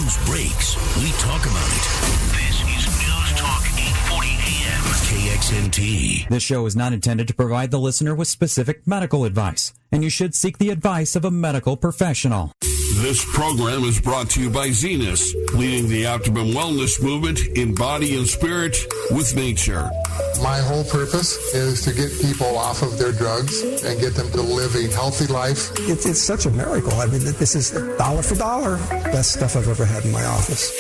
news breaks, we talk about it. This is News Talk 840 AM KXNT. This show is not intended to provide the listener with specific medical advice, and you should seek the advice of a medical professional. This program is brought to you by Zenus, leading the optimum wellness movement in body and spirit with nature. My whole purpose is to get people off of their drugs and get them to live a healthy life. It's such a miracle. I mean, this is dollar for dollar best stuff I've ever had in my office.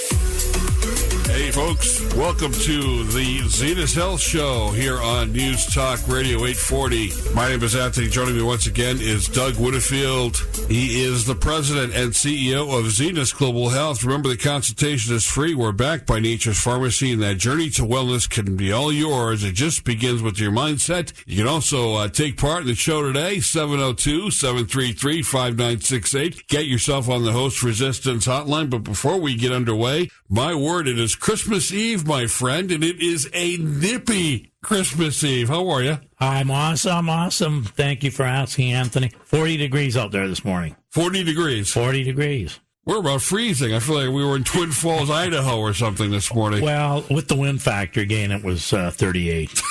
Hey, folks. Welcome to the Zenus Health Show here on News Talk Radio 840. My name is Anthony. Joining me once again is Doug Whitfield. He is the president and CEO of Zenus Global Health. Remember, the consultation is free. We're backed by Nature's Pharmacy, and that journey to wellness can be all yours. It just begins with your mindset. You can also take part in the show today, 702-733-5968. Get yourself on the host resistance hotline. But before we get underway, my word, it is Christmas Eve, my friend, and it is a nippy Christmas Eve. How are you? I'm awesome. Thank you for asking, Anthony. 40 degrees out there this morning. 40 degrees. 40 degrees. We're about freezing. I feel like we were in Twin Falls, Idaho or something this morning. Well, with the wind factor, again, it was 38.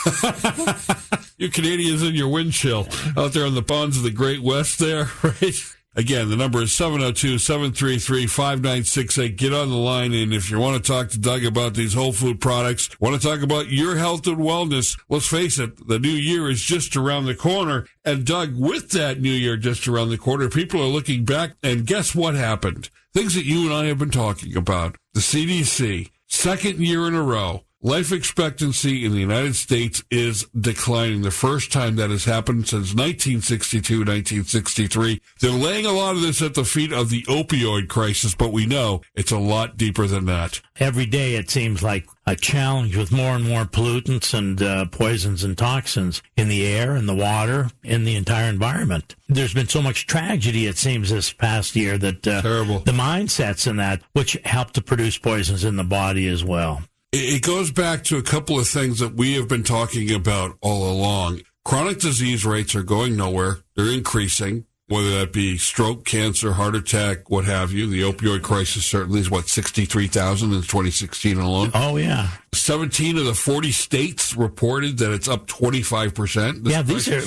You Canadians in your wind chill out there on the ponds of the Great West there, right? Again, the number is 702-733-5968. Get on the line, and if you want to talk to Doug about these whole food products, want to talk about your health and wellness, let's face it, the new year is just around the corner. And Doug, with that new year just around the corner, people are looking back, and guess what happened? Things that you and I have been talking about. The CDC, second year in a row, life expectancy in the United States is declining. The first time that has happened since 1962, 1963. They're laying a lot of this at the feet of the opioid crisis, but we know it's a lot deeper than that. Every day it seems like a challenge with more and more pollutants and poisons and toxins in the air, in the water, in the entire environment. There's been so much tragedy, it seems, this past year that terrible. The mindsets in that, which help to produce poisons in the body as well. It goes back to a couple of things that we have been talking about all along. Chronic disease rates are going nowhere. They're increasing, whether that be stroke, cancer, heart attack, what have you. The opioid crisis certainly is, 63,000 in 2016 alone? Oh, yeah. 17 of the 40 states reported that it's up 25%. Yeah,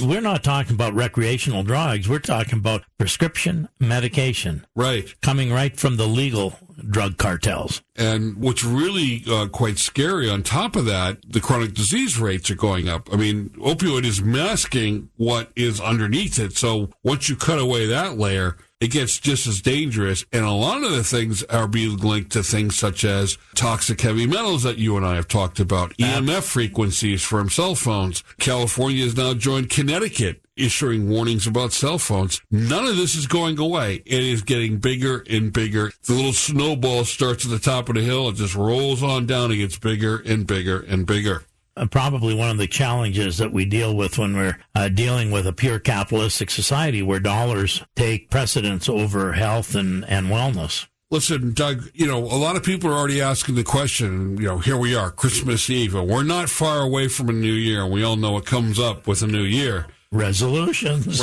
we're not talking about recreational drugs. We're talking about prescription medication. Right. Coming right from the legal drug cartels. And what's really quite scary on top of that, the chronic disease rates are going up. I mean, opioid is masking what is underneath it. So once you cut away that layer, it gets just as dangerous. And a lot of the things are being linked to things such as toxic heavy metals that you and I have talked about, EMF frequencies from cell phones. California has now joined Connecticut, issuing warnings about cell phones. None of this is going away. It is getting bigger and bigger. The little snowball starts at the top of the hill. It just rolls on down and gets bigger and bigger and bigger. Probably one of the challenges that we deal with when we're dealing with a pure capitalistic society where dollars take precedence over health and wellness. Listen, Doug, a lot of people are already asking the question, here we are, Christmas Eve, and we're not far away from a new year, and we all know what comes up with a new year. Resolutions.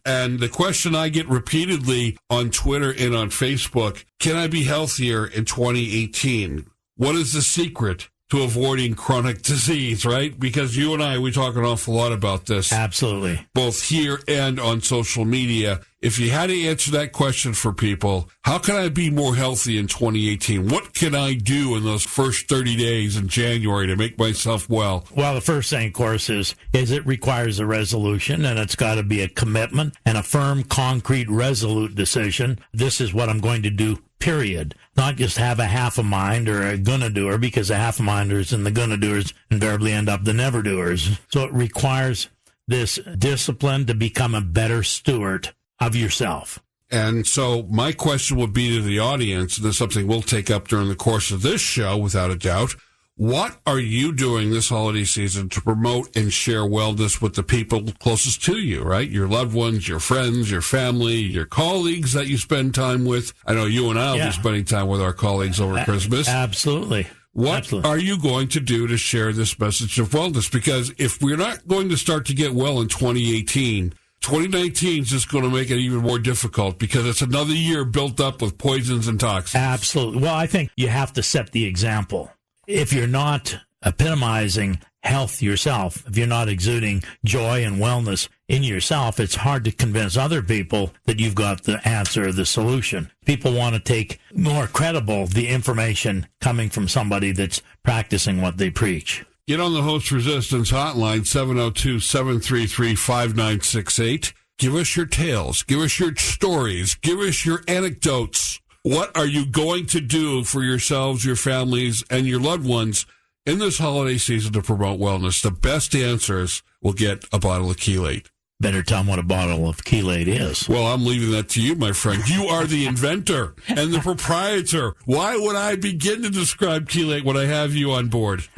And the question I get repeatedly on Twitter and on Facebook, can I be healthier in 2018? What is the secret to avoiding chronic disease, right? Because you and I, we talk an awful lot about this. Absolutely. Both here and on social media. If you had to answer that question for people, how can I be more healthy in 2018? What can I do in those first 30 days in January to make myself well? Well, the first thing, of course, is it requires a resolution, and it's got to be a commitment and a firm, concrete, resolute decision. This is what I'm going to do, period. Not just have a half a mind or a gonna doer, because the half a minders and the gonna doers invariably end up the never doers. So it requires this discipline to become a better steward of yourself. And so my question would be to the audience, and this is something we'll take up during the course of this show, without a doubt. What are you doing this holiday season to promote and share wellness with the people closest to you, right? Your loved ones, your friends, your family, your colleagues that you spend time with. I know you and I will be spending time with our colleagues over Christmas. Absolutely. What are you going to do to share this message of wellness? Because if we're not going to start to get well in 2018, 2019 is just going to make it even more difficult because it's another year built up with poisons and toxins. Absolutely. Well, I think you have to set the example. If you're not epitomizing health yourself, if you're not exuding joy and wellness in yourself, it's hard to convince other people that you've got the answer, the solution. People want to take more credible the information coming from somebody that's practicing what they preach. Get on the Host Resistance Hotline, 702-733-5968. Give us your tales. Give us your stories. Give us your anecdotes. What are you going to do for yourselves, your families, and your loved ones in this holiday season to promote wellness? The best answers will get a bottle of Chelate. Better tell them what a bottle of Chelate is. Well, I'm leaving that to you, my friend. You are the inventor and the proprietor. Why would I begin to describe Chelate when I have you on board?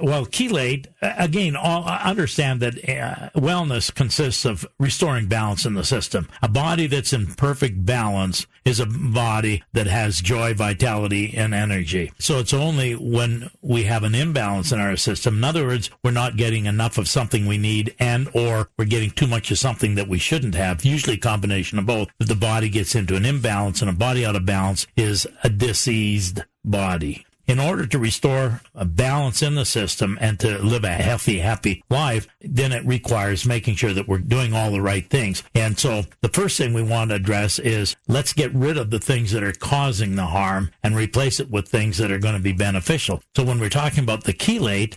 Well, Chelate, again, understand that wellness consists of restoring balance in the system. A body that's in perfect balance is a body that has joy, vitality, and energy. So it's only when we have an imbalance in our system, in other words, we're not getting enough of something we need and or we're getting too much of something that we shouldn't have, usually a combination of both, that the body gets into an imbalance, and a body out of balance is a diseased body. In order to restore a balance in the system and to live a healthy, happy life, then it requires making sure that we're doing all the right things. And so the first thing we want to address is let's get rid of the things that are causing the harm and replace it with things that are going to be beneficial. So when we're talking about the chelate,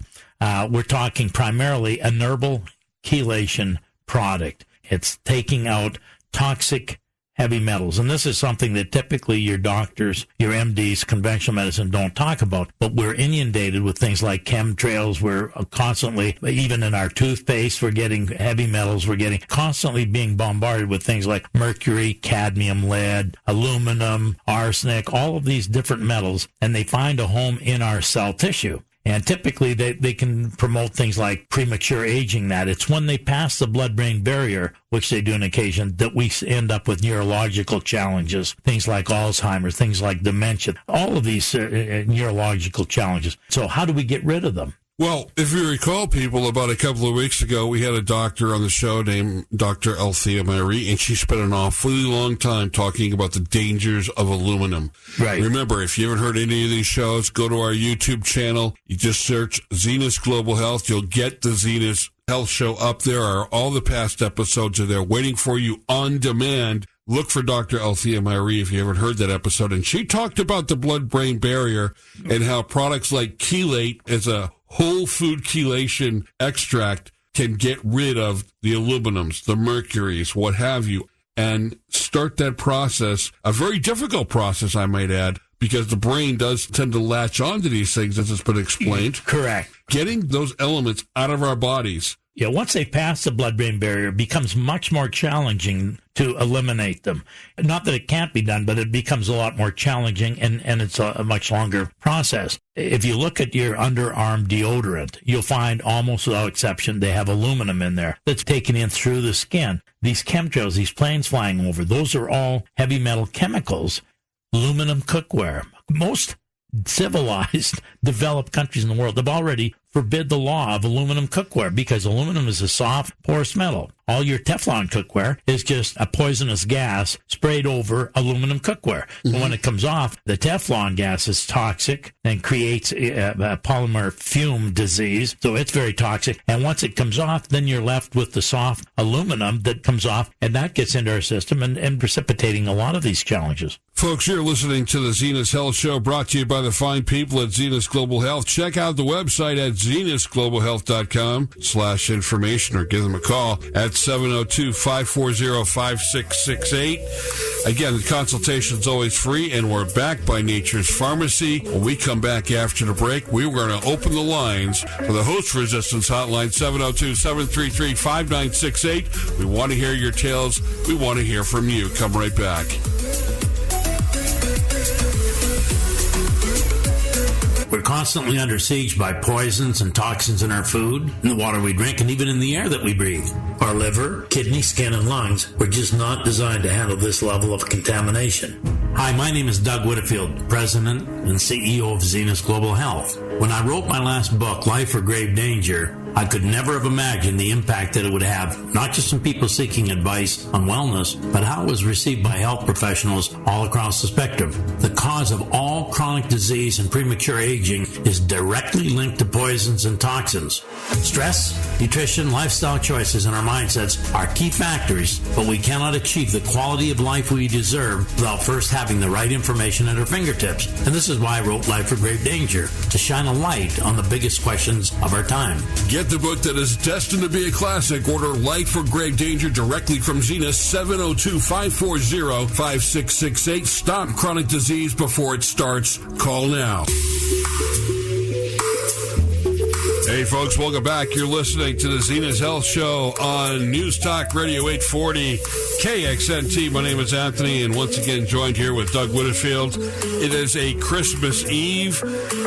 we're talking primarily a herbal chelation product. It's taking out toxic heavy metals. And this is something that typically your doctors, your MDs, conventional medicine don't talk about. But we're inundated with things like chemtrails. We're constantly, even in our toothpaste, we're getting heavy metals. We're getting constantly being bombarded with things like mercury, cadmium, lead, aluminum, arsenic, all of these different metals. And they find a home in our cell tissue. And typically, they can promote things like premature aging. That it's when they pass the blood-brain barrier, which they do on occasion, that we end up with neurological challenges, things like Alzheimer's, things like dementia, all of these neurological challenges. So how do we get rid of them? Well, if you recall, people, about a couple of weeks ago, we had a doctor on the show named Dr. Althea Myrie, and she spent an awfully long time talking about the dangers of aluminum. Right. Remember, if you haven't heard any of these shows, go to our YouTube channel. You just search Zenus Global Health. You'll get the Zenus Health Show up there. All the past episodes are there waiting for you on demand. Look for Dr. Althea Myrie if you haven't heard that episode. And she talked about the blood-brain barrier and how products like Chelate as a whole food chelation extract can get rid of the aluminums, the mercuries, what have you, and start that process, a very difficult process, I might add, because the brain does tend to latch onto these things, as it's been explained. Correct. Getting those elements out of our bodies. Yeah, once they pass the blood-brain barrier, it becomes much more challenging to eliminate them. Not that it can't be done, but it becomes a lot more challenging, and it's a much longer process. If you look at your underarm deodorant, you'll find almost without exception they have aluminum in there that's taken in through the skin. These chemtrails, these planes flying over, those are all heavy metal chemicals. Aluminum cookware. Most civilized, developed countries in the world have already forbid the law of aluminum cookware because aluminum is a soft, porous metal. All your Teflon cookware is just a poisonous gas sprayed over aluminum cookware. Mm-hmm. So when it comes off, the Teflon gas is toxic and creates a polymer fume disease. So it's very toxic. And once it comes off, then you're left with the soft aluminum that comes off, and that gets into our system and precipitating a lot of these challenges. Folks, you're listening to the Zenus Health Show, brought to you by the fine people at Zenus Global Health. Check out the website at zenusglobalhealth.com/information or give them a call at 702-540-5668. Again, the consultation's always free, and we're backed by Nature's Pharmacy. When we come back after the break, we're going to open the lines for the Host Resistance Hotline, 702-733-5968. We want to hear your tales. We want to hear from you. Come right back. We're constantly under siege by poisons and toxins in our food, in the water we drink, and even in the air that we breathe. Our liver, kidney, skin, and lungs were just not designed to handle this level of contamination. Hi, my name is Doug Whitfield, President and CEO of Zenus Global Health. When I wrote my last book, Life or Grave Danger, I could never have imagined the impact that it would have, not just on people seeking advice on wellness, but how it was received by health professionals all across the spectrum. The cause of all chronic disease and premature aging is directly linked to poisons and toxins. Stress, nutrition, lifestyle choices, and our mindsets are key factors, but we cannot achieve the quality of life we deserve without first having the right information at our fingertips. And this is why I wrote Life of Grave Danger, to shine a light on the biggest questions of our time. Get the book that is destined to be a classic. Order Life for Grave Danger directly from Zenus, 702-540-5668. Stop chronic disease before it starts. Call now. Hey, folks, welcome back. You're listening to the Zenus Health Show on News Talk Radio 840 KXNT. My name is Anthony, and once again joined here with Doug Whitfield. It is a Christmas Eve.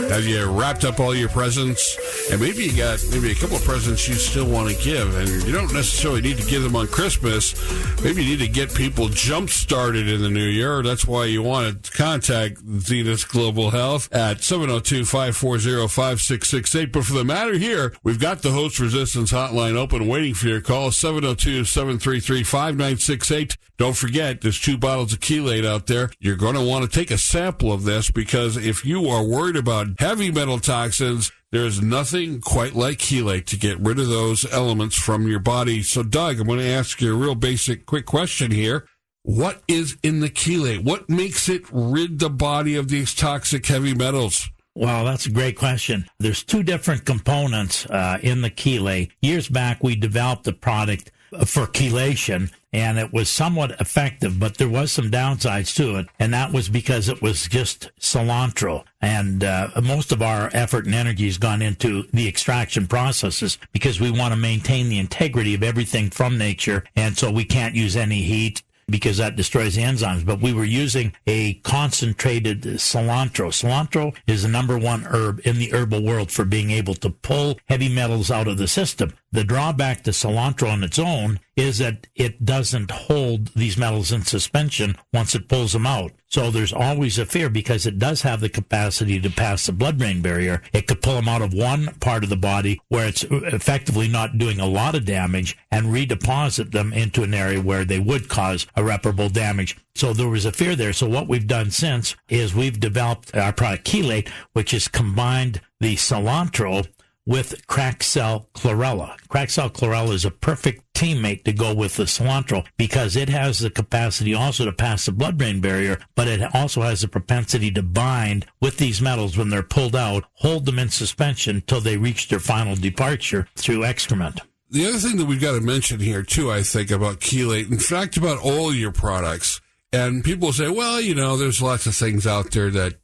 Have you wrapped up all your presents? And maybe you got a couple of presents you still want to give, and you don't necessarily need to give them on Christmas. Maybe you need to get people jump-started in the new year. That's why you want to contact Zenus Global Health at 702-540-5668. But for the matter here, we've got the Host Resistance Hotline open, waiting for your call, 702-733-5968. Don't forget, there's 2 bottles of chelate out there. You're going to want to take a sample of this, because if you are worried about heavy metal toxins, there's nothing quite like chelate to get rid of those elements from your body. So, Doug, I'm going to ask you a real basic, quick question here. What is in the chelate? What makes it rid the body of these toxic heavy metals? Well, that's a great question. There's 2 different components in the chelate. Years back, we developed a product for chelation, and it was somewhat effective, but there was some downsides to it, and that was because it was just cilantro. And most of our effort and energy has gone into the extraction processes because we want to maintain the integrity of everything from nature, and so we can't use any heat because that destroys the enzymes. But we were using a concentrated cilantro. Cilantro is the number 1 herb in the herbal world for being able to pull heavy metals out of the system. The drawback to cilantro on its own is that it doesn't hold these metals in suspension once it pulls them out. So there's always a fear, because it does have the capacity to pass the blood-brain barrier. It could pull them out of one part of the body where it's effectively not doing a lot of damage and redeposit them into an area where they would cause irreparable damage. So there was a fear there. So what we've done since is we've developed our product chelate, which has combined the cilantro with Craxel chlorella. Craxel chlorella is a perfect teammate to go with the cilantro because it has the capacity also to pass the blood-brain barrier, but it also has the propensity to bind with these metals when they're pulled out, hold them in suspension till they reach their final departure through excrement. The other thing that we've got to mention here, too, I think, about chelate, in fact, about all your products, and people say, well, there's lots of things out there that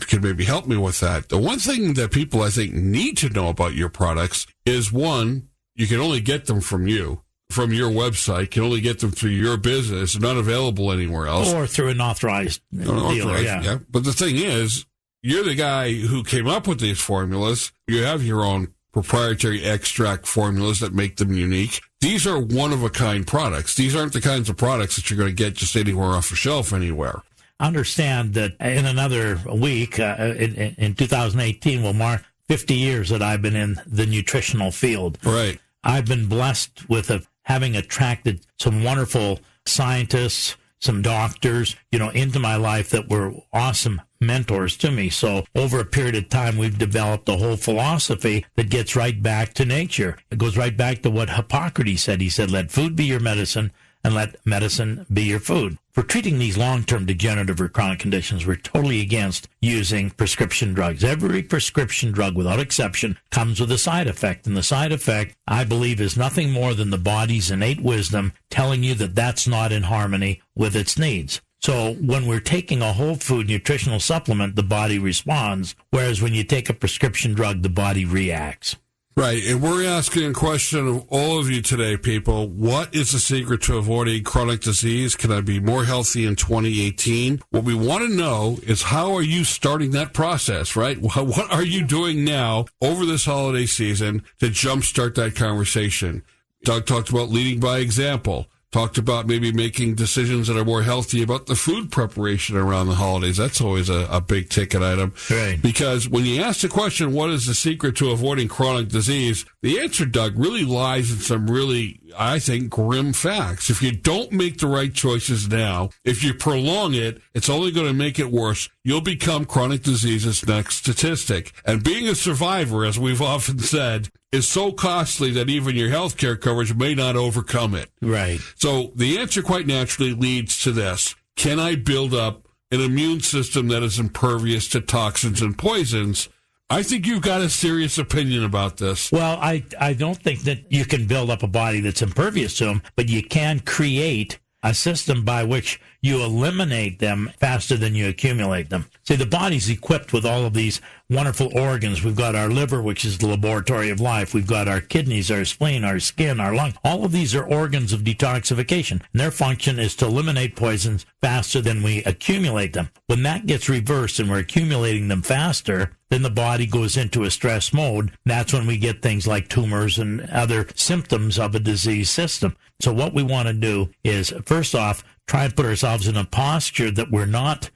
could maybe help me with that. The one thing that people, I think, need to know about your products is, one, you can only get them from you, from your website, can only get them through your business, not available anywhere else. Or through an authorized dealer, yeah. But the thing is, you're the guy who came up with these formulas. You have your own proprietary extract formulas that make them unique. These are one-of-a-kind products. These aren't the kinds of products that you're going to get just anywhere off a shelf anywhere. Understand that in another week, in 2018, will mark 50 years that I've been in the nutritional field. Right. I've been blessed with having attracted some wonderful scientists, some doctors, into my life that were awesome mentors to me. So over a period of time, we've developed a whole philosophy that gets right back to nature. It goes right back to what Hippocrates said. He said, let food be your medicine, and let medicine be your food. For treating these long-term degenerative or chronic conditions, we're totally against using prescription drugs. Every prescription drug, without exception, comes with a side effect. And the side effect, I believe, is nothing more than the body's innate wisdom telling you that that's not in harmony with its needs. So when we're taking a whole food nutritional supplement, the body responds, whereas when you take a prescription drug, the body reacts. Right, and we're asking a question of all of you today, people. What is the secret to avoiding chronic disease? Can I be more healthy in 2018? What we want to know is, how are you starting that process, right? What are you doing now over this holiday season to jumpstart that conversation? Doug talked about leading by example. talked about maybe making decisions that are more healthy about the food preparation around the holidays. That's always a big ticket item. Right. Because when you ask the question, what is the secret to avoiding chronic disease? The answer, Doug, really lies in some really, I think, grim facts. If you don't make the right choices now, if you prolong it, it's only going to make it worse. You'll become chronic disease's next statistic. And being a survivor, as we've often said, is so costly that even your health care coverage may not overcome it. Right. So the answer quite naturally leads to this. Can I build up an immune system that is impervious to toxins and poisons? I think you've got a serious opinion about this. Well, I don't think that you can build up a body that's impervious to them, but you can create a system by which you eliminate them faster than you accumulate them. See, the body's equipped with all of these wonderful organs. We've got our liver, which is the laboratory of life. We've got our kidneys, our spleen, our skin, our lung. All of these are organs of detoxification. And their function is to eliminate poisons faster than we accumulate them. When that gets reversed and we're accumulating them faster, then the body goes into a stress mode. That's when we get things like tumors and other symptoms of a disease system. So what we want to do is, first off, try and put ourselves in a posture that we're not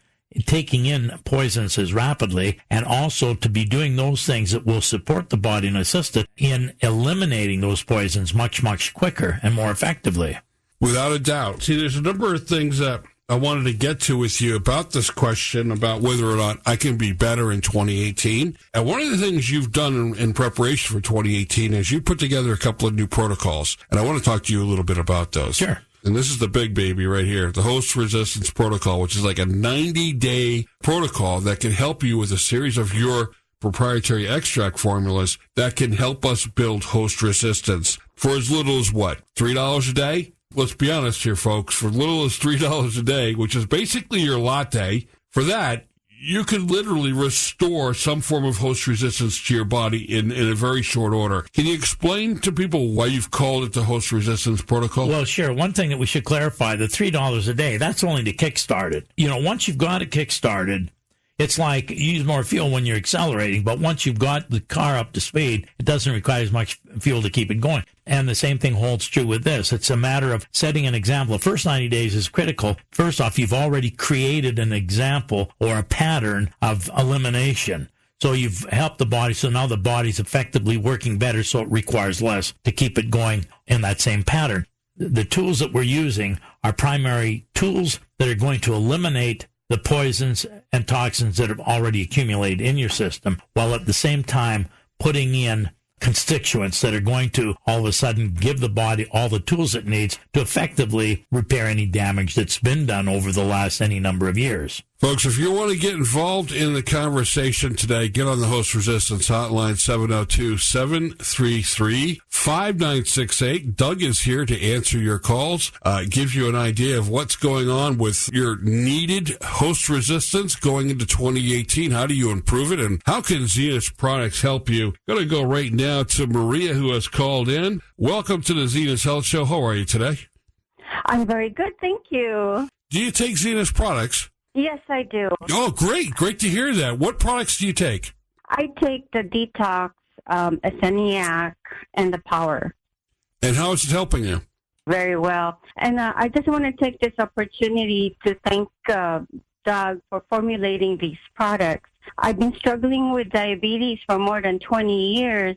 taking in poisons as rapidly, and also to be doing those things that will support the body and assist it in eliminating those poisons much, much quicker and more effectively. Without a doubt. See, there's a number of things that I wanted to get to with you about this question about whether or not I can be better in 2018. And one of the things you've done in preparation for 2018 is you put together a couple of new protocols. And I want to talk to you a little bit about those. Sure. And this is the big baby right here, the host resistance protocol, which is like a 90-day protocol that can help you with a series of your proprietary extract formulas that can help us build host resistance for as little as what, $3 a day? Let's be honest here, folks. For as little as $3 a day, which is basically your latte, for that, you can literally restore some form of host resistance to your body in a very short order. Can you explain to people why you've called it the host resistance protocol? Well, sure. One thing that we should clarify, the $3 a day, that's only to kickstart it. You know, once you've got it kickstarted, it's like you use more fuel when you're accelerating, but once you've got the car up to speed, it doesn't require as much fuel to keep it going. And the same thing holds true with this. It's a matter of setting an example. The first 90 days is critical. First off, you've already created an example or a pattern of elimination. So you've helped the body, so now the body's effectively working better, so it requires less to keep it going in that same pattern. The tools that we're using are primary tools that are going to eliminate the poisons and toxins that have already accumulated in your system, while at the same time putting in constituents that are going to all of a sudden give the body all the tools it needs to effectively repair any damage that's been done over the last any number of years. Folks, if you want to get involved in the conversation today, get on the host resistance hotline, 702-733-5968. Doug is here to answer your calls, give you an idea of what's going on with your needed host resistance going into 2018. How do you improve it, and how can Zenus products help you? Going to go right now to Maria, who has called in. Welcome to the Zenus Health Show. How are you today? I'm very good, thank you. Do you take Zenus products? Yes, I do. Oh, great. Great to hear that. What products do you take? I take the d-tox, Aseniac, and the power. And how is it helping you? Very well. And I just want to take this opportunity to thank Doug for formulating these products. I've been struggling with diabetes for more than 20 years,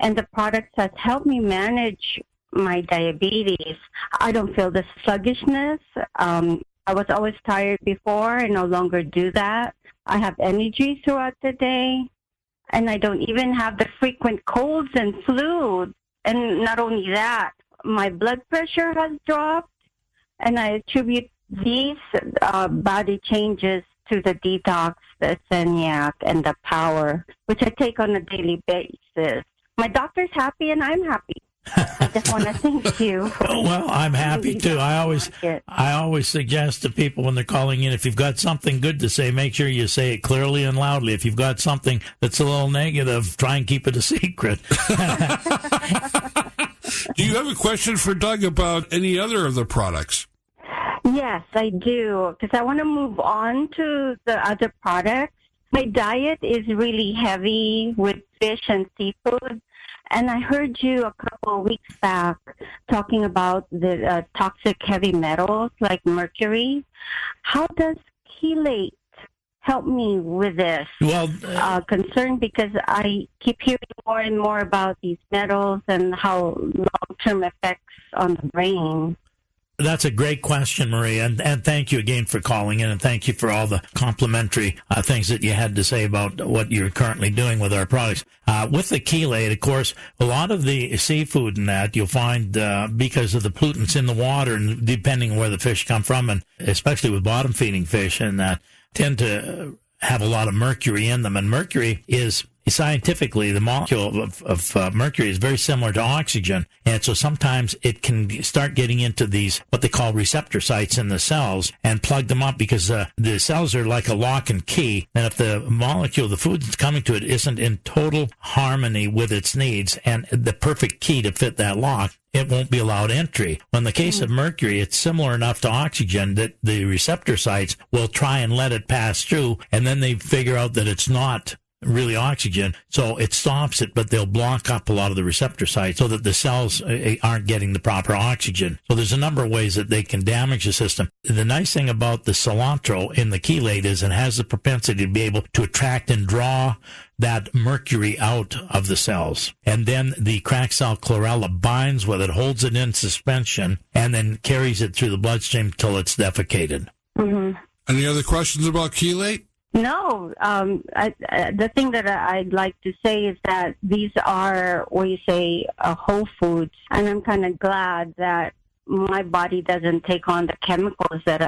and the products has helped me manage my diabetes. I don't feel the sluggishness. I was always tired before. I no longer do that. I have energy throughout the day, and I don't even have the frequent colds and flu. And not only that, my blood pressure has dropped, and I attribute these body changes to the d-tox, the Aseniac, and the power, which I take on a daily basis. My doctor's happy, and I'm happy. I just want to thank you. Well, I'm happy too. I always suggest to people when they're calling in, if you've got something good to say, make sure you say it clearly and loudly. If you've got something that's a little negative, try and keep it a secret. Do you have a question for Doug about any other of the products? Yes, I do, because I want to move on to the other products. My diet is really heavy with fish and seafood, And I heard you a couple of weeks back talking about the toxic heavy metals like mercury. How does chelate help me with this concern? Because I keep hearing more and more about these metals and how long-term effects on the brain. That's a great question, Maria, and thank you again for calling in, and thank you for all the complimentary things that you had to say about what you're currently doing with our products. With the chelate, of course, a lot of the seafood and that you'll find because of the pollutants in the water, and depending on where the fish come from, and especially with bottom-feeding fish, and that tend to have a lot of mercury in them. And mercury is, scientifically, the molecule of mercury is very similar to oxygen. And so sometimes it can start getting into these, what they call receptor sites in the cells, and plug them up, because the cells are like a lock and key. And if the molecule, the food that's coming to it, isn't in total harmony with its needs and the perfect key to fit that lock, it won't be allowed entry. Well, in the case of mercury, it's similar enough to oxygen that the receptor sites will try and let it pass through, and then they figure out that it's not really oxygen, so it stops it, but they'll block up a lot of the receptor sites so that the cells aren't getting the proper oxygen. So there's a number of ways that they can damage the system. The nice thing about the cilantro in the chelate is it has the propensity to be able to attract and draw that mercury out of the cells. And then the cracked cell chlorella binds with it, holds it in suspension, and then carries it through the bloodstream till it's defecated. Mm-hmm. Any other questions about chelate? No. The thing that I'd like to say is that these are, what you say, whole foods, and I'm kind of glad that my body doesn't take on the chemicals that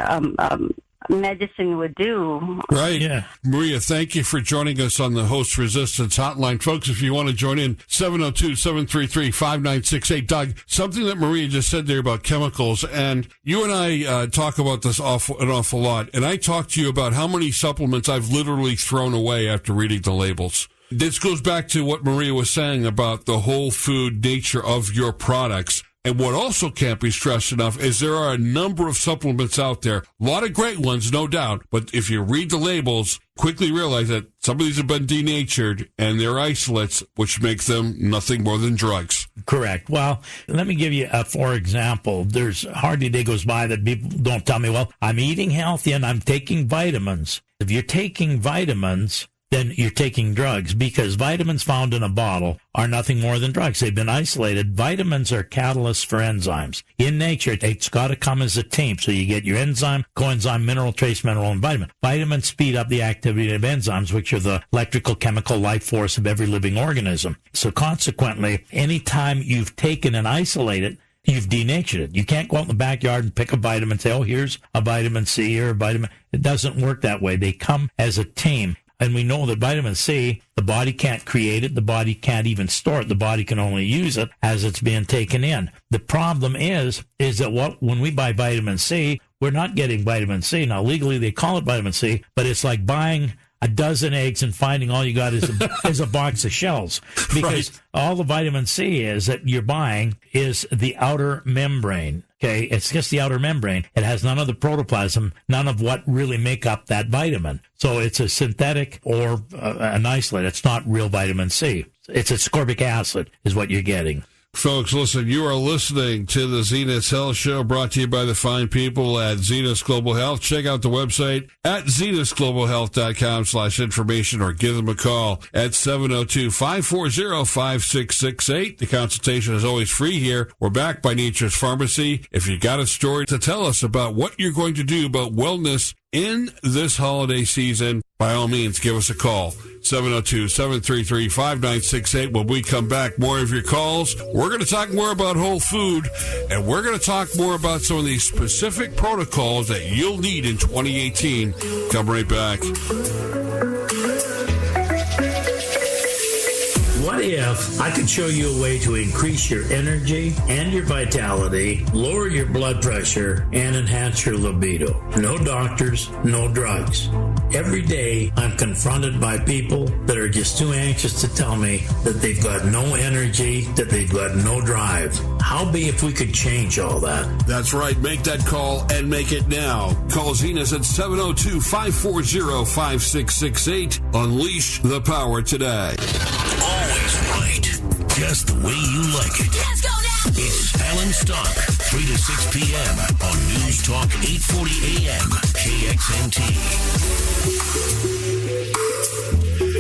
medicine would do. Right. Yeah. Maria, thank you for joining us on the Host Resistance Hotline. Folks, if you want to join in, 702-733-5968. Doug, something that Maria just said there about chemicals, and you and I talk about this an awful lot, and I talked to you about how many supplements I've literally thrown away after reading the labels. This goes back to what Maria was saying about the whole food nature of your products. And what also can't be stressed enough is there are a number of supplements out there, a lot of great ones, no doubt, but if you read the labels, quickly realize that some of these have been denatured and they're isolates, which makes them nothing more than drugs. Correct. Well, let me give you for example. There's hardly a day goes by that people don't tell me, well, I'm eating healthy and I'm taking vitamins. If you're taking vitamins, then you're taking drugs, because vitamins found in a bottle are nothing more than drugs. They've been isolated. Vitamins are catalysts for enzymes. In nature, it's got to come as a team. So you get your enzyme, coenzyme, mineral, trace mineral, and vitamin. Vitamins speed up the activity of enzymes, which are the electrical, chemical life force of every living organism. So consequently, anytime you've taken and isolated, you've denatured it. You can't go out in the backyard and pick a vitamin and say, oh, here's a vitamin C or a vitamin. It doesn't work that way. They come as a team. And we know that vitamin C, the body can't create it. The body can't even store it. The body can only use it as it's being taken in. The problem is that when we buy vitamin C, we're not getting vitamin C. Now, legally, they call it vitamin C, but it's like buying a dozen eggs and finding all you got is a box of shells. Because all the vitamin C is that you're buying is the outer membrane. Okay, it's just the outer membrane. It has none of the protoplasm, none of what really make up that vitamin. So it's a synthetic or an isolate. It's not real vitamin C. It's ascorbic acid is what you're getting. Folks, listen, you are listening to the Zenus Health Show, brought to you by the fine people at Zenus Global Health. Check out the website at zenusglobalhealth.com/information, or give them a call at 702-540-5668. The consultation is always free here. We're backed by Nature's Pharmacy. If you got a story to tell us about what you're going to do about wellness in this holiday season, by all means, give us a call. 702-733-5968. When we come back, more of your calls. We're going to talk more about whole food, and we're going to talk more about some of these specific protocols that you'll need in 2018. Come right back. What if I could show you a way to increase your energy and your vitality, lower your blood pressure, and enhance your libido? No doctors, no drugs. Every day, I'm confronted by people that are just too anxious to tell me that they've got no energy, that they've got no drive. How be if we could change all that? That's right. Make that call and make it now. Call Zenus at 702-540-5668. Unleash the power today. Always right. just the way you like it. Let's go now. It's Alan Stock, 3 to 6 p.m. on News Talk 840 AM, KXNT.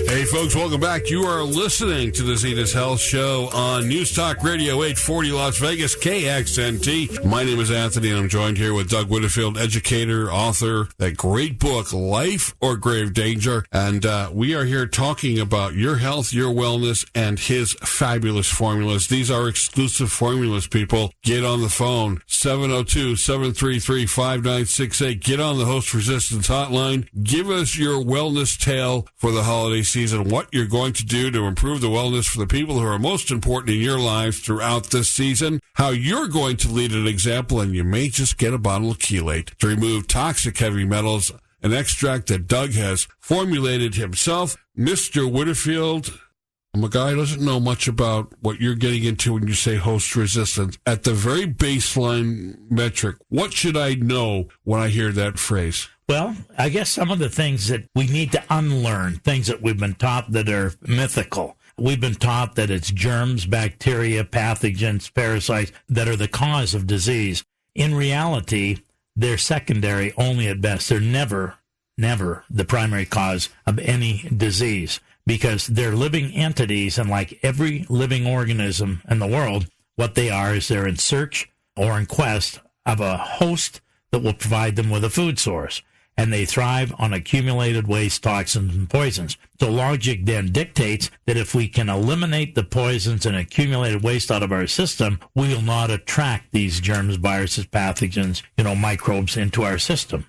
Hey, folks, welcome back. You are listening to the Zenus Health Show on News Talk Radio 840 Las Vegas, KXNT. My name is Anthony, and I'm joined here with Doug Whitfield, educator, author, that great book, Life or Grave Danger. And we are here talking about your health, your wellness, and his fabulous formulas. These are exclusive formulas, people. Get on the phone, 702-733-5968. Get on the Host Resistance Hotline. Give us your wellness tale for the holiday season, what you're going to do to improve the wellness for the people who are most important in your lives throughout this season, how you're going to lead an example, and you may just get a bottle of chelate to remove toxic heavy metals, an extract that Doug has formulated himself. Mr. Whitfield, I'm a guy who doesn't know much about what you're getting into when you say host resistance. At the very baseline metric, what should I know when I hear that phrase? Well, I guess some of the things that we need to unlearn, things that we've been taught that are mythical. We've been taught that it's germs, bacteria, pathogens, parasites that are the cause of disease. In reality, they're secondary only at best. They're never the primary cause of any disease, because they're living entities, and like every living organism in the world, what they are is they're in search or in quest of a host that will provide them with a food source. And they thrive on accumulated waste, toxins, and poisons. So logic then dictates that if we can eliminate the poisons and accumulated waste out of our system, we will not attract these germs, viruses, pathogens, microbes into our system.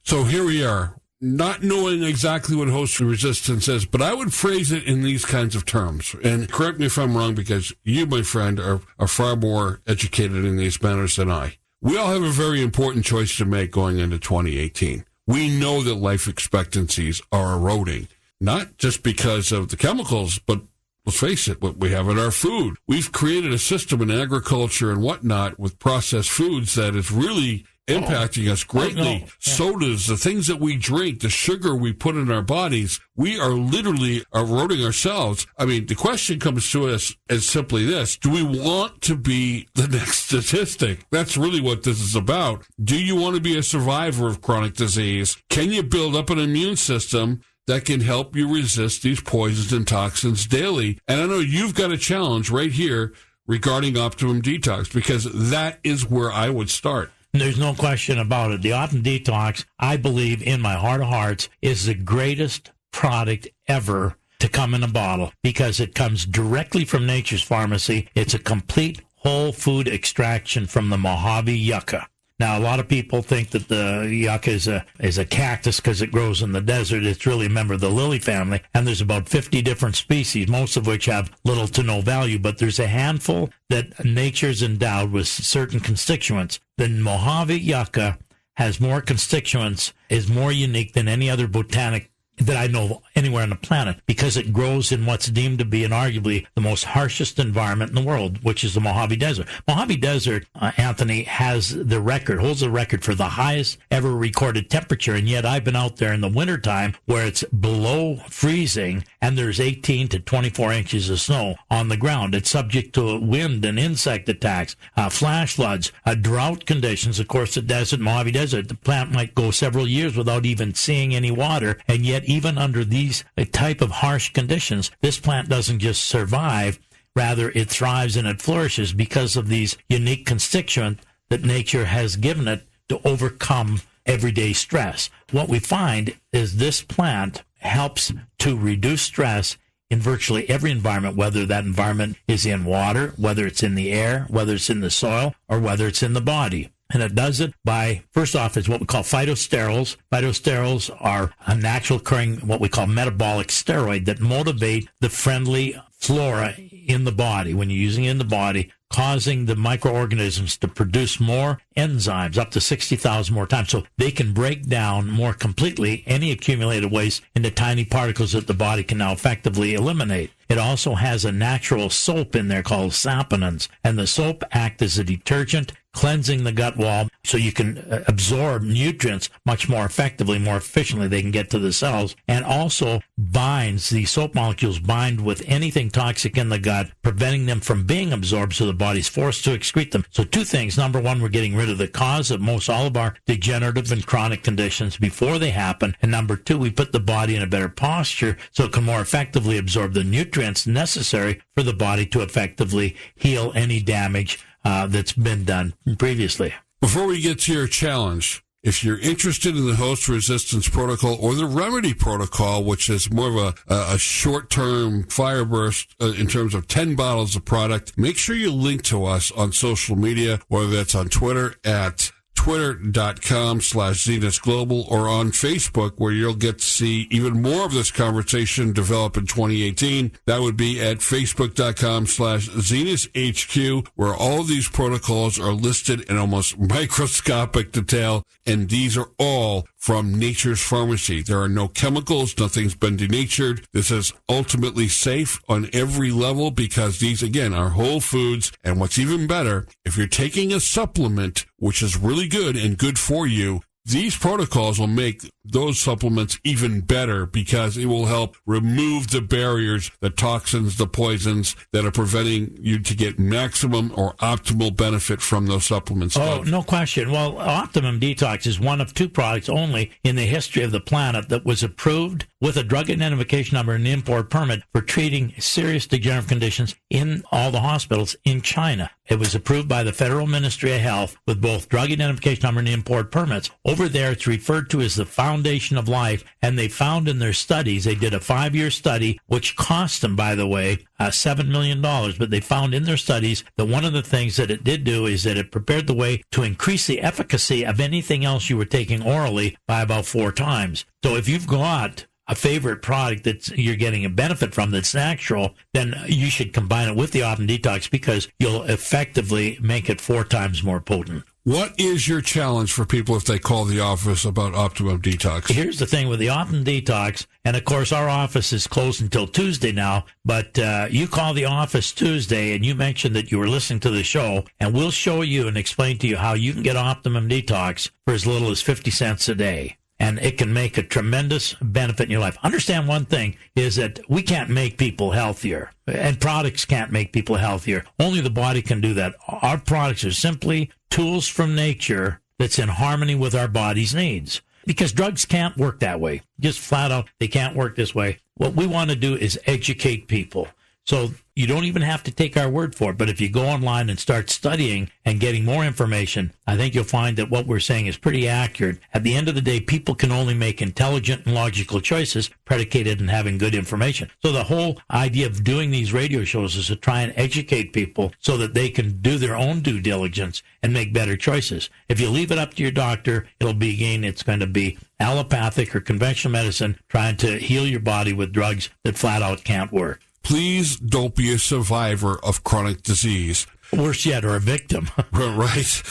So here we are, not knowing exactly what host resistance is, but I would phrase it in these kinds of terms. And correct me if I'm wrong, because you, my friend, are far more educated in these matters than I. We all have a very important choice to make going into 2018. We know that life expectancies are eroding, not just because of the chemicals, but let's face it, what we have in our food. We've created a system in agriculture and whatnot with processed foods that is really impacting us greatly. Sodas, the things that we drink, the sugar we put in our bodies, we are literally eroding ourselves. I mean, the question comes to us as simply this: do we want to be the next statistic? That's really what this is about. Do you want to be a survivor of chronic disease? Can you build up an immune system that can help you resist these poisons and toxins daily? And I know you've got a challenge right here regarding Optimum Detox, because that is where I would start. There's no question about it. The Optimum Detox, I believe in my heart of hearts, is the greatest product ever to come in a bottle, because it comes directly from nature's pharmacy. It's a complete whole food extraction from the Mojave yucca. Now, a lot of people think that the yucca is a cactus because it grows in the desert. It's really a member of the lily family, and there's about 50 different species, most of which have little to no value, but there's a handful that nature's endowed with certain constituents. The Mojave yucca has more constituents, is more unique than any other botanic that I know anywhere on the planet, because it grows in what's deemed to be and arguably the most harshest environment in the world, which is the Mojave Desert. Mojave Desert, Anthony, holds the record for the highest ever recorded temperature, and yet I've been out there in the wintertime where it's below freezing and there's 18 to 24 inches of snow on the ground. It's subject to wind and insect attacks, flash floods, drought conditions. Of course, the desert, Mojave Desert, the plant might go several years without even seeing any water, and yet even under these type of harsh conditions, this plant doesn't just survive, rather it thrives and it flourishes because of these unique constituents that nature has given it to overcome everyday stress. What we find is this plant helps to reduce stress in virtually every environment, whether that environment is in water, whether it's in the air, whether it's in the soil, or whether it's in the body. And it does it by, first off, it's what we call phytosterols. Phytosterols are a natural occurring, what we call metabolic steroid that motivate the friendly flora in the body, when you're using it in the body, causing the microorganisms to produce more enzymes, up to 60,000 more times, so they can break down more completely any accumulated waste into tiny particles that the body can now effectively eliminate. It also has a natural soap in there called saponins, and the soap acts as a detergent, cleansing the gut wall, so you can absorb nutrients much more effectively, more efficiently. They can get to the cells, and also binds, the soap molecules bind with anything toxic in the gut, preventing them from being absorbed, so the body's forced to excrete them. So two things. Number one, we're getting rid of the cause of most all of our degenerative and chronic conditions before they happen. And number two, we put the body in a better posture so it can more effectively absorb the nutrients necessary for the body to effectively heal any damage that's been done previously. Before we get to your challenge, if you're interested in the host resistance protocol or the remedy protocol, which is more of a short-term fire burst in terms of 10 bottles of product, make sure you link to us on social media, whether that's on Twitter at twitter.com/Zenus Global or on Facebook, where you'll get to see even more of this conversation develop in 2018. That would be at facebook.com/Zenus HQ, where all of these protocols are listed in almost microscopic detail, and these are all from Nature's Pharmacy. There are no chemicals, nothing's been denatured. This is ultimately safe on every level because these, again, are whole foods. And what's even better, if you're taking a supplement, which is really good and good for you, these protocols will make those supplements even better because it will help remove the barriers, the toxins, the poisons that are preventing you to get maximum or optimal benefit from those supplements. Oh, no question. Well, Optimum D-tox is one of two products only in the history of the planet that was approved with a drug identification number and import permit for treating serious degenerative conditions in all the hospitals in China. It was approved by the Federal Ministry of Health with both drug identification number and import permits. Over there, it's referred to as the foundation of life, and they found in their studies, they did a 5-year study, which cost them, by the way, $7 million, but they found in their studies that one of the things that it did do is that it prepared the way to increase the efficacy of anything else you were taking orally by about 4 times. So if you've got a favorite product that you're getting a benefit from that's natural, then you should combine it with the Optimum D-tox because you'll effectively make it 4 times more potent. What is your challenge for people if they call the office about Optimum D-tox? Here's the thing with the Optimum D-tox, and of course our office is closed until Tuesday now, but you call the office Tuesday and you mention that you were listening to the show, and we'll show you and explain to you how you can get Optimum D-tox for as little as 50 cents a day. And it can make a tremendous benefit in your life. Understand one thing is that we can't make people healthier, and products can't make people healthier. Only the body can do that. Our products are simply tools from nature that's in harmony with our body's needs. Because drugs can't work that way. Just flat out, they can't work this way. What we want to do is educate people. So you don't even have to take our word for it, but if you go online and start studying and getting more information, I think you'll find that what we're saying is pretty accurate. At the end of the day, people can only make intelligent and logical choices predicated on having good information. So the whole idea of doing these radio shows is to try and educate people so that they can do their own due diligence and make better choices. If you leave it up to your doctor, it's going to be allopathic or conventional medicine trying to heal your body with drugs that flat out can't work. Please don't be a survivor of chronic disease. Worse yet, or a victim. Right.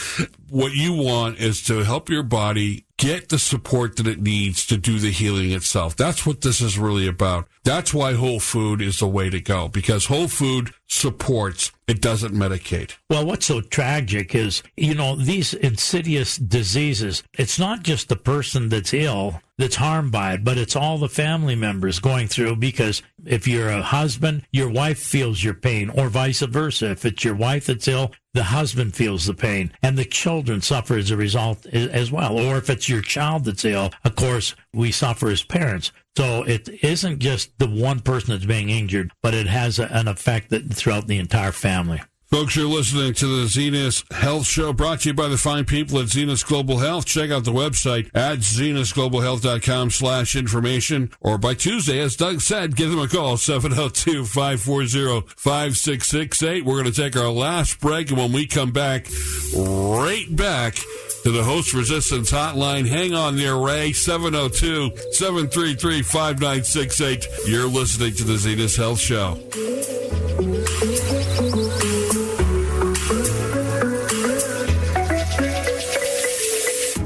What you want is to help your body get the support that it needs to do the healing itself. That's what this is really about. That's why whole food is the way to go, because whole food supports, it doesn't medicate. Well, what's so tragic is, these insidious diseases, it's not just the person that's ill that's harmed by it, but it's all the family members going through, because if you're a husband, your wife feels your pain, or vice versa. If it's your wife that's ill, the husband feels the pain, and the children suffer as a result as well. Or if it's your child that's ill, of course, we suffer as parents. So it isn't just the one person that's being injured, but it has an effect throughout the entire family. Folks, you're listening to the Zenus Health Show, brought to you by the fine people at Zenus Global Health. Check out the website at zenusglobalhealth.com/information, or by Tuesday, as Doug said, give them a call, 702-540-5668. We're going to take our last break, and when we come back, right back to the Host Resistance Hotline. Hang on there, Ray, 702-733-5968. You're listening to the Zenus Health Show.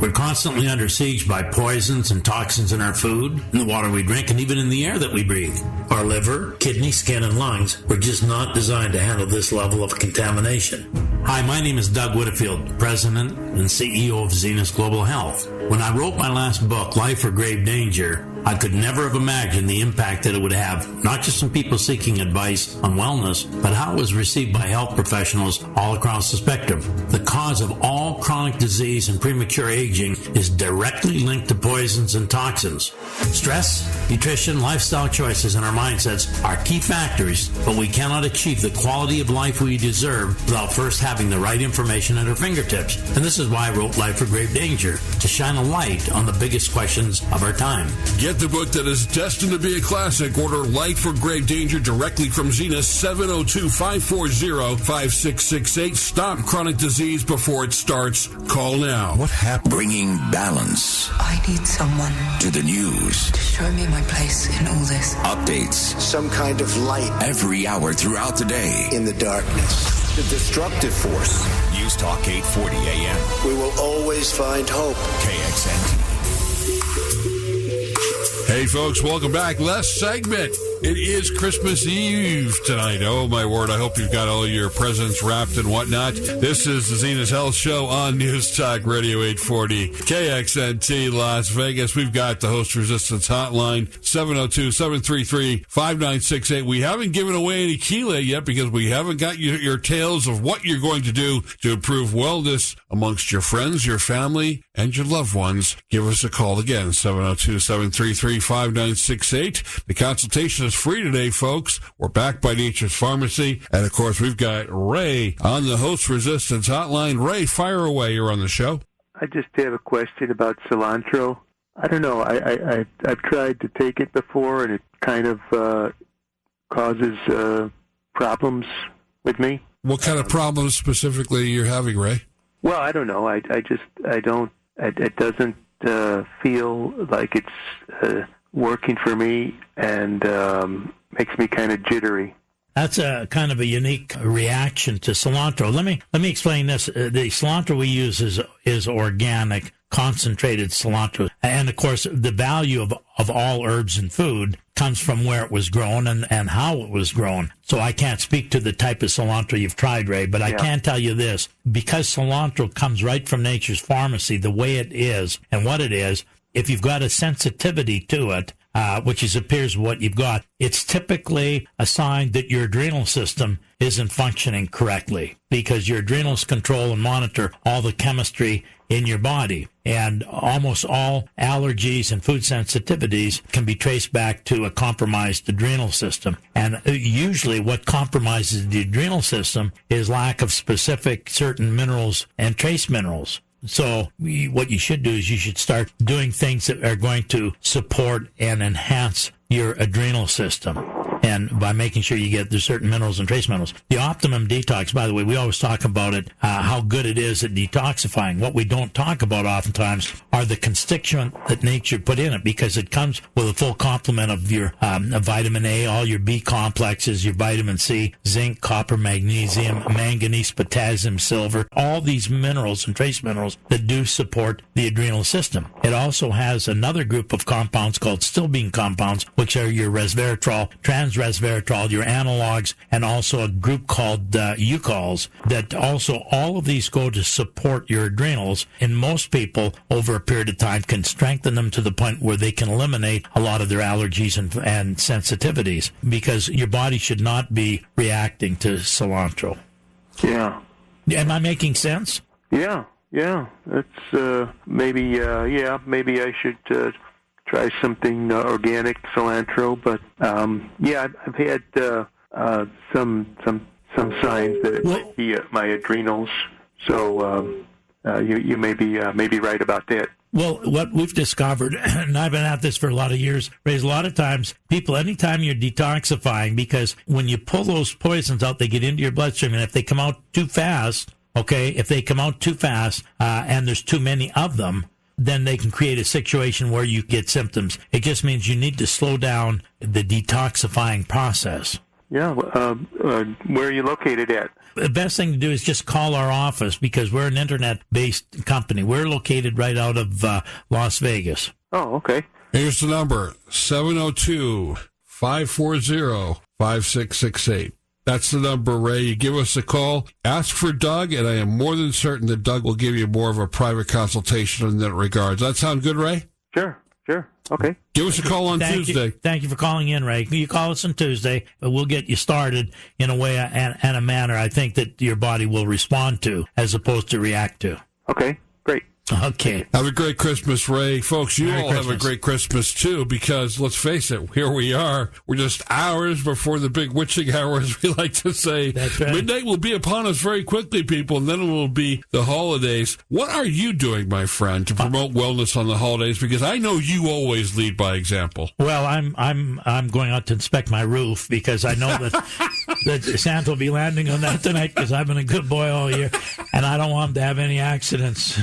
We're constantly under siege by poisons and toxins in our food, in the water we drink, and even in the air that we breathe. Our liver, kidney, skin, and lungs were just not designed to handle this level of contamination. Hi, my name is Doug Whitfield, President and CEO of Zenus Global Health. When I wrote my last book, Life or Grave Danger, I could never have imagined the impact that it would have, not just on people seeking advice on wellness, but how it was received by health professionals all across the spectrum. The cause of all chronic disease and premature aging is directly linked to poisons and toxins. Stress, nutrition, lifestyle choices, and our mindsets are key factors, but we cannot achieve the quality of life we deserve without first having the right information at our fingertips. And this is why I wrote Life or Grave Danger, to shine a light on the biggest questions of our time. Get the book that is destined to be a classic. Order Life or Grave Danger directly from Zenus, 702-540-5668. Stop chronic disease before it starts. Call now. What happened? Bringing balance. I need someone to the news. to show me my place in all this. Updates. Some kind of light. Every hour throughout the day. In the darkness. The destructive force. News Talk 840 AM. We will always find hope. KXNT. Hey, folks, welcome back. Last segment. It is Christmas Eve tonight. Oh, my word. I hope you've got all your presents wrapped and whatnot. This is the Zenus Health Show on News Talk Radio 840 KXNT Las Vegas. We've got the Host Resistance Hotline, 702-733-5968. We haven't given away any Keela yet because we haven't got your tales of what you're going to do to improve wellness amongst your friends, your family, and your loved ones. Give us a call again, 702-733-5968. The consultation is free today, folks. We're backed by Nature's Pharmacy. And, of course, we've got Ray on the Host Resistance Hotline. Ray, fire away. You're on the show. I just have a question about cilantro. I don't know. I've tried to take it before, and it kind of causes problems with me. What kind of problems specifically you're having, Ray? Well, I don't know. It doesn't feel like it's working for me, and makes me kind of jittery. That's a kind of a unique reaction to cilantro. Let me explain this. The cilantro we use is organic, concentrated cilantro. And, of course, the value of all herbs and food comes from where it was grown and how it was grown. So I can't speak to the type of cilantro you've tried, Ray, but I can tell you this. Because cilantro comes right from Nature's Pharmacy, the way it is and what it is, if you've got a sensitivity to it, which appears what you've got, it's typically a sign that your adrenal system isn't functioning correctly, because your adrenals control and monitor all the chemistry in your body. And almost all allergies and food sensitivities can be traced back to a compromised adrenal system. And usually what compromises the adrenal system is lack of specific certain minerals and trace minerals. So what you should do is you should start doing things that are going to support and enhance your adrenal system, and by making sure you get the certain minerals and trace minerals. The Optimum Detox, by the way, we always talk about it, how good it is at detoxifying. What we don't talk about oftentimes are the constituent that nature put in it, because it comes with a full complement of your vitamin A, all your B complexes, your vitamin C, zinc, copper, magnesium, manganese, potassium, silver, all these minerals and trace minerals that do support the adrenal system. It also has another group of compounds called stilbene compounds, which are your resveratrol, trans-resveratrol, your analogs, and also a group called eucols, that also all of these go to support your adrenals. And most people, over a period of time, can strengthen them to the point where they can eliminate a lot of their allergies and sensitivities, because your body should not be reacting to cilantro. Yeah. Am I making sense? Yeah. That's maybe I should try something organic cilantro. But I've had some signs that it might be my adrenals. So you may be right about that. Well, what we've discovered, and I've been at this for a lot of years, is a lot of times people, anytime you're detoxifying, because when you pull those poisons out, they get into your bloodstream, and if they come out too fast, and there's too many of them, then they can create a situation where you get symptoms. It just means you need to slow down the detoxifying process. Yeah, where are you located at? The best thing to do is just call our office, because we're an internet-based company. We're located right out of Las Vegas. Oh, okay. Here's the number, 702-540-5668. That's the number, Ray. You give us a call, ask for Doug, and I am more than certain that Doug will give you more of a private consultation in that regard. Does that sound good, Ray? Sure. Okay. Give us a call on Tuesday. Thank you for calling in, Ray. You call us on Tuesday. We'll get you started in a way and a manner I think that your body will respond to as opposed to react to. Okay, great. Okay. Have a great Christmas, Ray. Folks, you Merry all Christmas. have a great Christmas, too, because, let's face it, here we are. We're just hours before the big witching hour, as we like to say. That's right. Midnight will be upon us very quickly, people, and then it will be the holidays. What are you doing, my friend, to promote wellness on the holidays? Because I know you always lead by example. Well, I'm going out to inspect my roof because I know that Santa will be landing on that tonight because I've been a good boy all year, and I don't want him to have any accidents,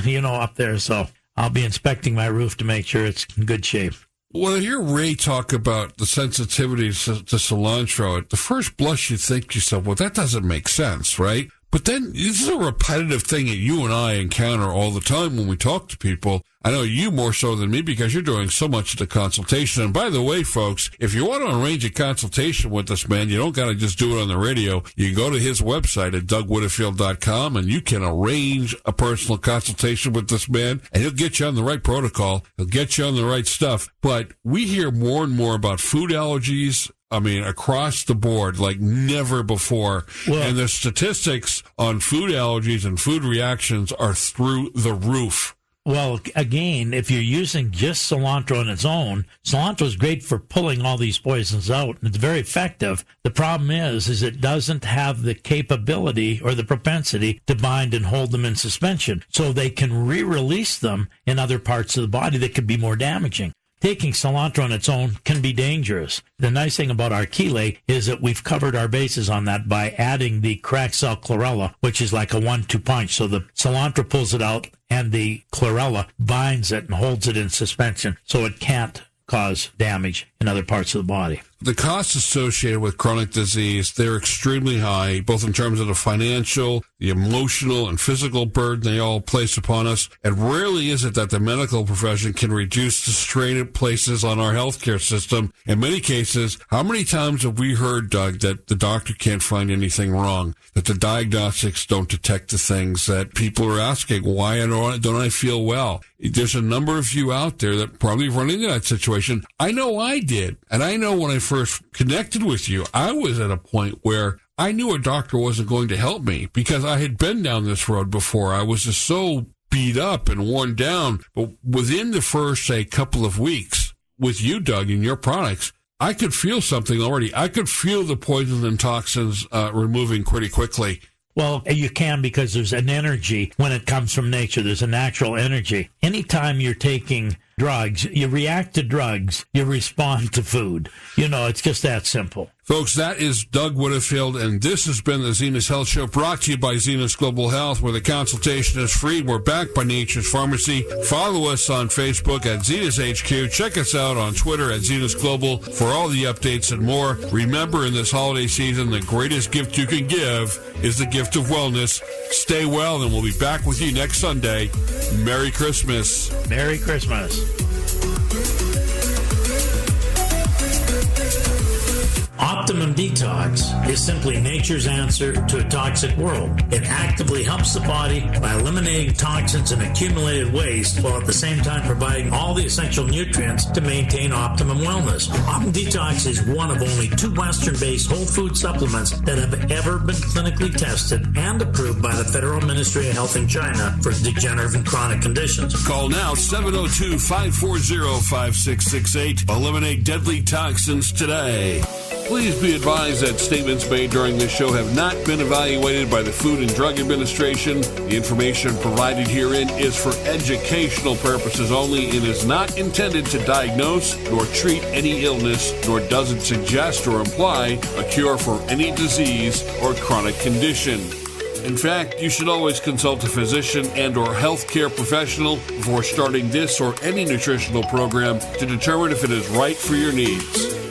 up there. So I'll be inspecting my roof to make sure it's in good shape. When I hear Ray talk about the sensitivities to cilantro, at the first blush you think to yourself, well, that doesn't make sense, right? But then this is a repetitive thing that you and I encounter all the time when we talk to people. I know you more so than me because you're doing so much of the consultation. And by the way, folks, if you want to arrange a consultation with this man, you don't got to just do it on the radio. You can go to his website at DougWhitterfield.com and you can arrange a personal consultation with this man and he'll get you on the right protocol. He'll get you on the right stuff. But we hear more and more about food allergies. I mean, across the board, like never before. Well, and the statistics on food allergies and food reactions are through the roof. Well, again, if you're using just cilantro on its own, cilantro is great for pulling all these poisons out, and it's very effective. The problem is it doesn't have the capability or the propensity to bind and hold them in suspension, so they can re-release them in other parts of the body that could be more damaging. Taking cilantro on its own can be dangerous. The nice thing about our chelate is that we've covered our bases on that by adding the cracked cell chlorella, which is like a 1-2 punch. So the cilantro pulls it out and the chlorella binds it and holds it in suspension so it can't cause damage in other parts of the body. The costs associated with chronic disease, they're extremely high, both in terms of the financial, the emotional, and physical burden they all place upon us. And rarely is it that the medical profession can reduce the strain it places on our healthcare system. In many cases, how many times have we heard, Doug, that the doctor can't find anything wrong, that the diagnostics don't detect the things that people are asking, why don't I feel well? There's a number of you out there that probably run into that situation. I know I did. And I know when I first connected with you, I was at a point where I knew a doctor wasn't going to help me because I had been down this road before. I was just so beat up and worn down. But within the first, say, couple of weeks with you, Doug, and your products, I could feel something already. I could feel the poison and toxins removing pretty quickly. Well, you can because there's an energy when it comes from nature. There's a natural energy. Anytime you're taking drugs, you react to drugs, you respond to food. It's just that simple. Folks, that is Doug Whitterfield, and this has been the Zenus Health Show, brought to you by Zenus Global Health, where the consultation is free. We're backed by Nature's Pharmacy. Follow us on Facebook at Zenus HQ. Check us out on Twitter at Zenus Global for all the updates and more. Remember, in this holiday season, the greatest gift you can give is the gift of wellness. Stay well, and we'll be back with you next Sunday. Merry Christmas. Merry Christmas. Optimum D-tox is simply nature's answer to a toxic world. It actively helps the body by eliminating toxins and accumulated waste while at the same time providing all the essential nutrients to maintain optimum wellness. Optimum D-tox is one of only 2 Western-based whole food supplements that have ever been clinically tested and approved by the Federal Ministry of Health in China for degenerative and chronic conditions. Call now 702-540-5668. Eliminate deadly toxins today. Please be advised that statements made during this show have not been evaluated by the Food and Drug Administration. The information provided herein is for educational purposes only and is not intended to diagnose nor treat any illness, nor does it suggest or imply a cure for any disease or chronic condition. In fact, you should always consult a physician and or healthcare professional before starting this or any nutritional program to determine if it is right for your needs.